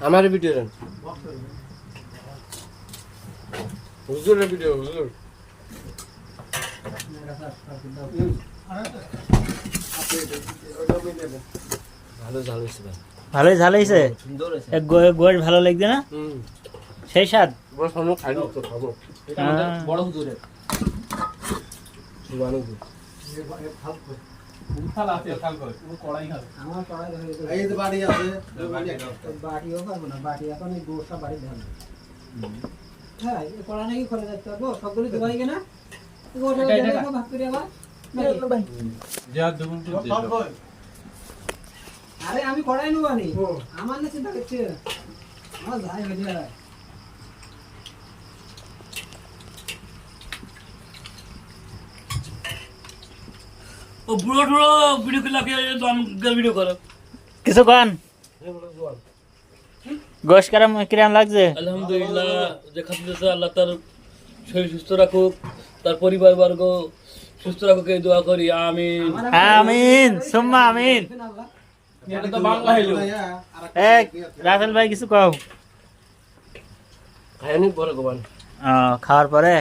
আমার ভিডিও হুজুরের ভিডিও হুজুর ভালোই ঝাল হয়েছে গোশ ভালো লাগছে না সেই স্বাদ বড় হুজুরের আরে আমি কড়াই নেবো নি আমার না চিন্তা করছে আমার যাই হয়ে যায় ও বুড়ো টুড়ো ভিডিও করে লাগে ভিডিও করো কিছু গান গোশ কিরাম লাগছে আলহামদুলিল্লাহ যে খাদ্যে আল্লাহ তার শরীর সুস্থ রাখুক তার পরিবার বর্গ সুস্থ রাখুক এই দোয়া করি আমিন আমিন সুম্মা আমিন এটা তো বাংলা হইলো রাসেল ভাই কিছু কও খায়নি পরে গোবান খাওয়ার পরে